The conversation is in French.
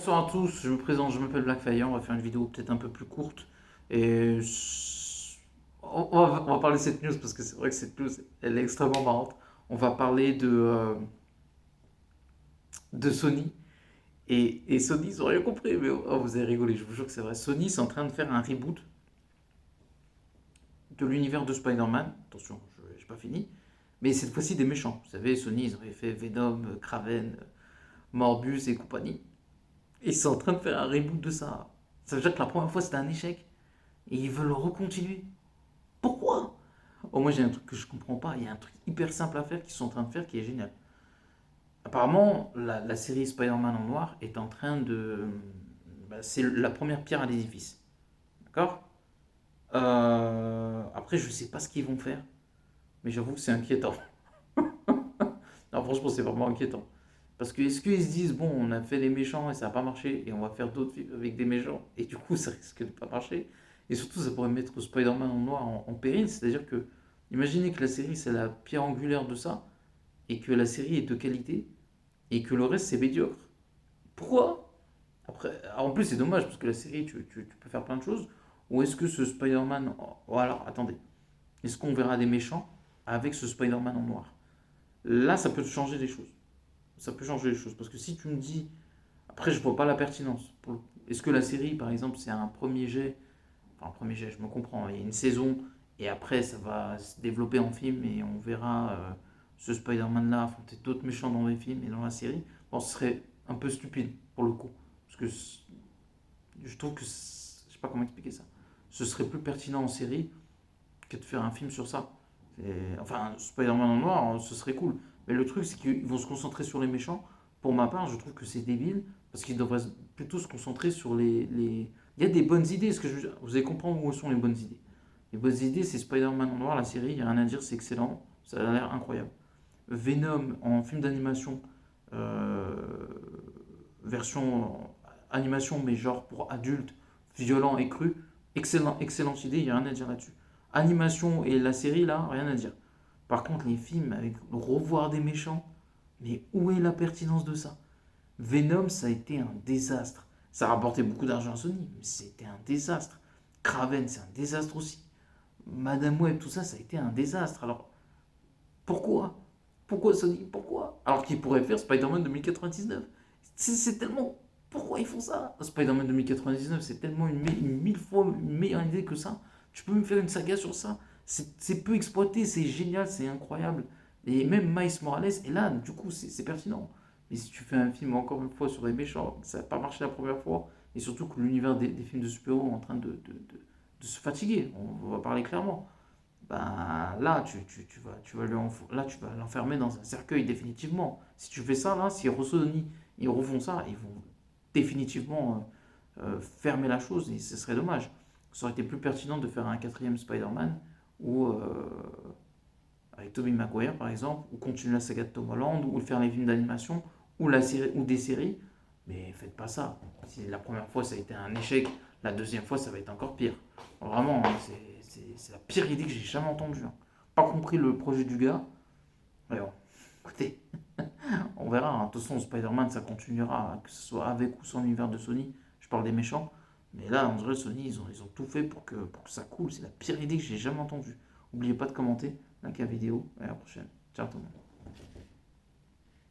Bonsoir à tous, je me présente, je m'appelle Blackfire, on va faire une vidéo peut-être un peu plus courte. Et on va parler de cette news parce que c'est vrai que cette news, elle est extrêmement marrante. On va parler de Sony. Et Sony, ils ont rien compris, mais oh, vous avez rigolé, je vous jure que c'est vrai. Sony, c'est en train de faire un reboot de l'univers de Spider-Man. Attention, je n'ai pas fini. Mais cette fois-ci des méchants. Vous savez, Sony, ils avaient fait Venom, Kraven, Morbus et compagnie. Et ils sont en train de faire un reboot de ça. Ça veut dire que la première fois c'était un échec. Et ils veulent recontinuer. Pourquoi? Oh, moi j'ai un truc que je comprends pas. Il y a un truc hyper simple à faire qu'ils sont en train de faire qui est génial. Apparemment, la série Spider-Man en noir est en train de. C'est la première pierre à l'édifice. D'accord. Après, je sais pas ce qu'ils vont faire. Mais j'avoue que c'est inquiétant. Non, franchement, c'est vraiment inquiétant. Parce que est-ce qu'ils se disent, bon, on a fait des méchants et ça n'a pas marché, et on va faire d'autres films avec des méchants, et du coup, ça risque de pas marcher. Et surtout, ça pourrait mettre Spider-Man en noir en péril. C'est-à-dire que, imaginez que la série, c'est la pierre angulaire de ça, et que la série est de qualité, et que le reste, c'est médiocre. Pourquoi? Après, en plus, c'est dommage, parce que la série, tu peux faire plein de choses. Ou est-ce que ce Spider-Man. Oh, alors, attendez. Est-ce qu'on verra des méchants avec ce Spider-Man en noir? Là, ça peut changer les choses. Ça peut changer les choses. Parce que si tu me dis. Après, je vois pas la pertinence. Est-ce que la série, par exemple, c'est un premier jet? Enfin, un premier jet, je me comprends. Il y a une saison, et après, ça va se développer en film, et on verra ce Spider-Man-là affronter d'autres méchants dans les films et dans la série. Bon, ce serait un peu stupide, pour le coup. Parce que je trouve que. Je sais pas comment expliquer ça. Ce serait plus pertinent en série que de faire un film sur ça. Enfin, Spider-Man en noir, hein, ce serait cool. Mais le truc, c'est qu'ils vont se concentrer sur les méchants. Pour ma part, je trouve que c'est débile, parce qu'ils devraient plutôt se concentrer sur les. Il y a des bonnes idées, ce que vous allez comprendre où sont les bonnes idées. Les bonnes idées, c'est Spider-Man en noir, la série, il n'y a rien à dire, c'est excellent, ça a l'air incroyable. Venom en film d'animation, euh, version animation, mais genre pour adultes, violent et cru, excellente idée, il n'y a rien à dire là-dessus. Animation et la série, là, rien à dire. Par contre, les films avec revoir des méchants, mais où est la pertinence de ça? Venom, ça a été un désastre. Ça a rapporté beaucoup d'argent à Sony, mais c'était un désastre. Kraven, c'est un désastre aussi. Madame Web, tout ça, ça a été un désastre. Alors, pourquoi? Pourquoi Sony? Pourquoi? Alors qu'ils pourraient faire Spider-Man 2099. C'est tellement. Pourquoi ils font ça? Spider-Man 2099, c'est tellement une mille fois une meilleure idée que ça. Tu peux me faire une saga sur ça. C'est peu exploité, c'est génial, c'est incroyable. Et même Miles Morales, et là, du coup, c'est pertinent. Mais si tu fais un film encore une fois sur les méchants, ça n'a pas marché la première fois, et surtout que l'univers des films de super-héros est en train de se fatiguer, on va parler clairement, ben là, là, tu vas l'enfermer dans un cercueil définitivement. Si tu fais ça, là, si Rossoni, ils refont ça, ils vont définitivement fermer la chose et ce serait dommage. Ça aurait été plus pertinent de faire un quatrième Spider-Man ou avec Tobey Maguire par exemple, ou continuer la saga de Tom Holland, ou faire les films d'animation, ou la série, ou des séries. Mais faites pas ça. Si la première fois ça a été un échec, la deuxième fois ça va être encore pire. Vraiment, hein, c'est la pire idée que j'ai jamais entendue, hein. Pas compris le projet du gars. Mais bon, écoutez, on verra, hein. De toute façon, Spider-Man ça continuera, hein, que ce soit avec ou sans l'univers de Sony. Je parle des méchants. Mais là, on dirait Sony, ils ont tout fait pour que ça coule. C'est la pire idée que j'ai jamais entendue. N'oubliez pas de commenter, like la vidéo, et à la prochaine. Ciao tout le monde.